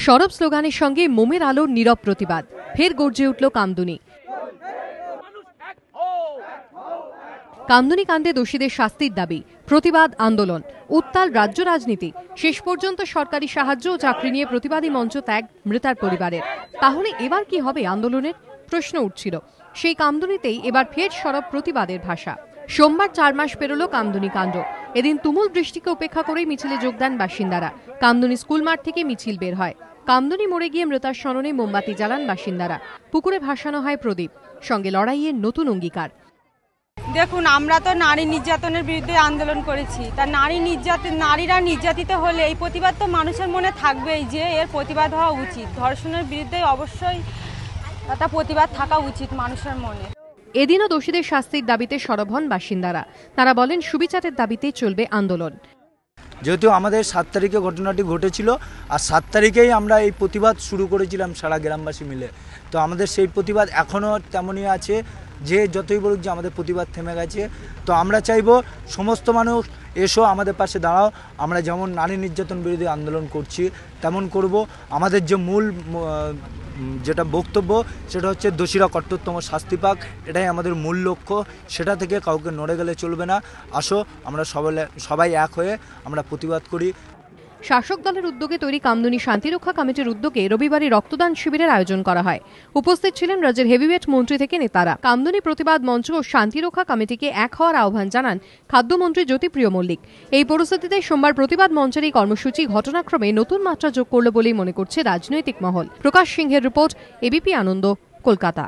সরব স্লোগানের সঙ্গে মোমের আলোর নীরব প্রতিবাদ। ফের গর্জে উঠল কামদুনি। কামদুনি কাণ্ডে দোষীদের শাস্তির দাবি, প্রতিবাদ আন্দোলন, উত্তাল রাজ্য রাজনীতি। শেষ পর্যন্ত সরকারি সাহায্য ও চাকরি নিয়ে প্রতিবাদী মঞ্চ ত্যাগ মৃতার পরিবারের। তাহলে এবার কি হবে আন্দোলনের? প্রশ্ন উঠছিল। সেই কামদুনিতেই এবার ফের সরব প্রতিবাদের ভাষা। সোমবার 4 মাস পেরোল কামদুনি কাণ্ড। এদিন তুমুল বৃষ্টিকে উপেক্ষা করে মিছিলে যোগ দেন বাসিন্দারা। কামদুনি স্কুল মাঠ থেকে মিছিল বের হয়। কামদুনি মোড়ে গিয়ে মৃতার স্মরণে মোমবাতি জ্বালান বাসিন্দারা। পুকুরে ভাসানো হয় প্রদীপ। সঙ্গে লড়াইয়ের নতুন অঙ্গীকার। দেখুন, আমরা তো নারী নির্যাতনের বিরুদ্ধে আন্দোলন করেছি। তা নারীরা নির্যাতিত হলে এই প্রতিবাদ তো মানুষের মনে থাকবেই যে এর প্রতিবাদ হওয়া উচিত। ধর্ষণের বিরুদ্ধে অবশ্যই একটা প্রতিবাদ থাকা উচিত মানুষের মনে। এদিনও দোষীদের শাস্তির দাবিতে সরব হন বাসিন্দারা। তারা বলেন সুবিচারের দাবিতে চলবে আন্দোলন। যেহেতু আমাদের 7 তারিখে ঘটনাটি ঘটেছিল আর 7 তারিখেই আমরা এই প্রতিবাদ শুরু করেছিলাম সারা গ্রামবাসী মিলে, তো আমাদের সেই প্রতিবাদ এখনও তেমনই আছে। যে যতই বলুক যে আমাদের প্রতিবাদ থেমে গেছে, তো আমরা চাইব সমস্ত মানুষ এসো আমাদের পাশে দাঁড়াও। আমরা যেমন নারী নির্যাতন বিরোধী আন্দোলন করছি তেমন করব। আমাদের যে মূল যেটা বক্তব্য সেটা হচ্ছে দোষীরা কঠোরতম শাস্তি পাক, এটাই আমাদের মূল লক্ষ্য। সেটা থেকে কাউকে নড়ে গেলে চলবে না। আসো আমরা সবাই এক হয়ে আমরা প্রতিবাদ করি। শাসক দলের উদ্যোগে তৈরি কামদুনি শান্তিরক্ষা কমিটির উদ্যোগে রবিবারই রক্তদান শিবিরের আয়োজন করা হয়। উপস্থিত ছিলেন রাজ্যের হেভিওয়েট মন্ত্রী থেকে নেতারা। কামদুনি প্রতিবাদ মঞ্চ ও শান্তিরক্ষা কমিটিকে এক হওয়ার আহ্বান জানান খাদ্যমন্ত্রী জ্যোতিপ্রিয় মল্লিক। এই পরিস্থিতিতে সোমবার প্রতিবাদ মঞ্চের এই কর্মসূচি ঘটনাক্রমে নতুন মাত্রা যোগ করল বলেই মনে করছে রাজনৈতিক মহল। প্রকাশ সিংহের রিপোর্ট, এবিপি আনন্দ, কলকাতা।